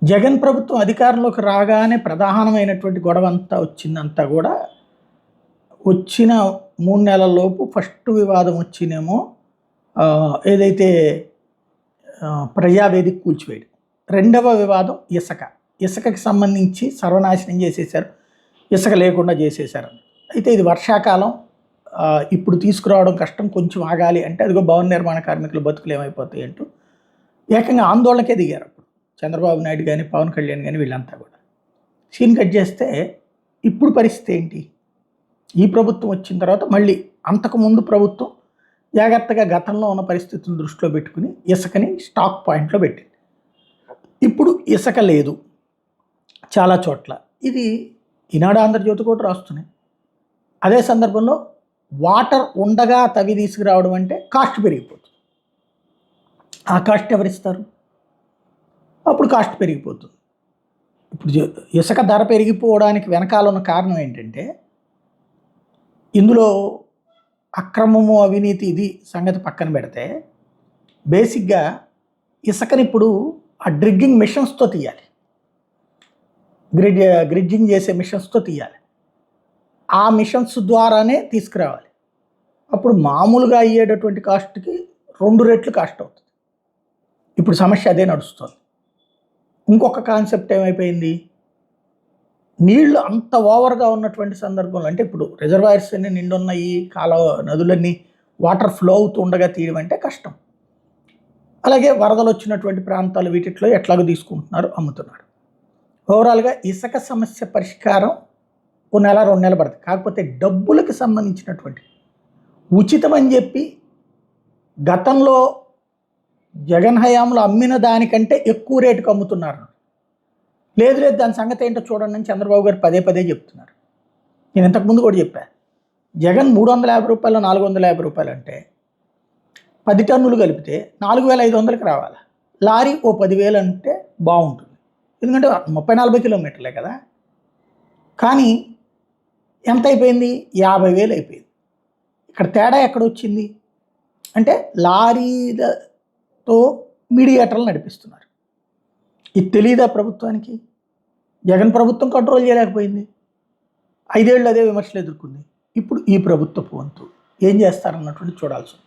జగన్ ప్రభుత్వం అధికారంలోకి రాగానే ప్రధానమైనటువంటి గొడవ అంతా వచ్చిందంతా కూడా వచ్చిన 3 నెలల్లోపు ఫస్ట్ వివాదం వచ్చినేమో ఏదైతే ప్రజావేదిక కూల్చివేయడం. రెండవ వివాదం ఇసుకకి సంబంధించి సర్వనాశనం చేసేశారు, ఇసుక లేకుండా చేసేశారు. అయితే ఇది వర్షాకాలం, ఇప్పుడు తీసుకురావడం కష్టం, కొంచెం ఆగాలి అంటే అదిగో భవన నిర్మాణ కార్మికులు బతుకులు ఏమైపోతాయి అంటూ ఏకంగా ఆందోళనకే దిగారు. అప్పుడు చంద్రబాబు నాయుడు కానీ పవన్ కళ్యాణ్ కానీ వీళ్ళంతా కూడా సీన్ కట్ చేస్తే ఇప్పుడు పరిస్థితి ఏంటి? ఈ ప్రభుత్వం వచ్చిన తర్వాత మళ్ళీ అంతకుముందు ప్రభుత్వం జాగ్రత్తగా గతంలో ఉన్న పరిస్థితులను దృష్టిలో పెట్టుకుని ఇసుకని స్టాక్ పాయింట్లో పెట్టింది. ఇప్పుడు ఇసుక లేదు చాలా చోట్ల. ఇది ఈనాడు ఆంధ్రజ్యోతి కూడా రాస్తున్నాయి. అదే సందర్భంలో వాటర్ ఉండగా తవ్వి తీసుకురావడం అంటే కాస్ట్ పెరిగిపోతుంది. ఆ కాస్ట్ ఎవరిస్తారు? అప్పుడు కాస్ట్ పెరిగిపోతుంది. ఇప్పుడు ఇసుక ధర పెరిగిపోవడానికి వెనకాల ఉన్న కారణం ఏంటంటే ఇందులో అక్రమము అవినీతి ఇది సంగతి పక్కన పెడితే బేసిక్గా ఇసుకని ఇప్పుడు ఆ డ్రిగ్గింగ్ మిషన్స్తో తీయాలి, గ్రిడ్జింగ్ చేసే మిషన్స్తో తీయాలి. ఆ మిషన్స్ ద్వారానే తీసుకురావాలి. అప్పుడు మామూలుగా అయ్యేటటువంటి కాస్ట్కి 2 రెట్లు కాస్ట్ అవుతుంది. ఇప్పుడు సమస్య అదే నడుస్తుంది. ఇంకొక కాన్సెప్ట్ ఏమైపోయింది, నీళ్లు అంత ఓవర్గా ఉన్నటువంటి సందర్భంలో, అంటే ఇప్పుడు రిజర్వాయర్స్ అన్ని నిండున్నాయి, నదులన్నీ వాటర్ ఫ్లో అవుతూ ఉండగా తీయడం అంటే కష్టం. అలాగే వరదలు వచ్చినటువంటి ప్రాంతాలు వీటిలో ఎట్లాగో తీసుకుంటున్నారు, అమ్ముతున్నారు. ఓవరాల్గా ఇసుక సమస్య పరిష్కారం 1 నెల 2 నెలలు పడుతుంది. కాకపోతే డబ్బులకు సంబంధించినటువంటి ఉచితం అని చెప్పి గతంలో జగన్ హయాంలో అమ్మిన దానికంటే ఎక్కువ రేటుకు అమ్ముతున్నారు. లేదు దాని సంగతి ఏంటో చూడండి అని చంద్రబాబు గారు పదే చెప్తున్నారు. నేను ఇంతకుముందు కూడా చెప్పాను, జగన్ 350 రూపాయలు 450 రూపాయలు అంటే 10 టన్నులు కలిపితే 4500కి రావాలి. లారీ ఓ 10,000 అంటే బాగుంటుంది, ఎందుకంటే 30-40 కిలోమీటర్లే కదా. కానీ ఎంత అయిపోయింది? 50,000 అయిపోయింది. ఇక్కడ తేడా ఎక్కడ వచ్చింది అంటే లారీలతో మీడియేటర్లు నడిపిస్తున్నారు. ఇది తెలియదా ప్రభుత్వానికి? జగన్ ప్రభుత్వం కంట్రోల్ చేయలేకపోయింది, 5 ఏళ్ళు అదే విమర్శలు ఎదుర్కొంది. ఇప్పుడు ఈ ప్రభుత్వపు వంతు ఏం చేస్తారన్నటువంటి చూడాల్సి ఉంది.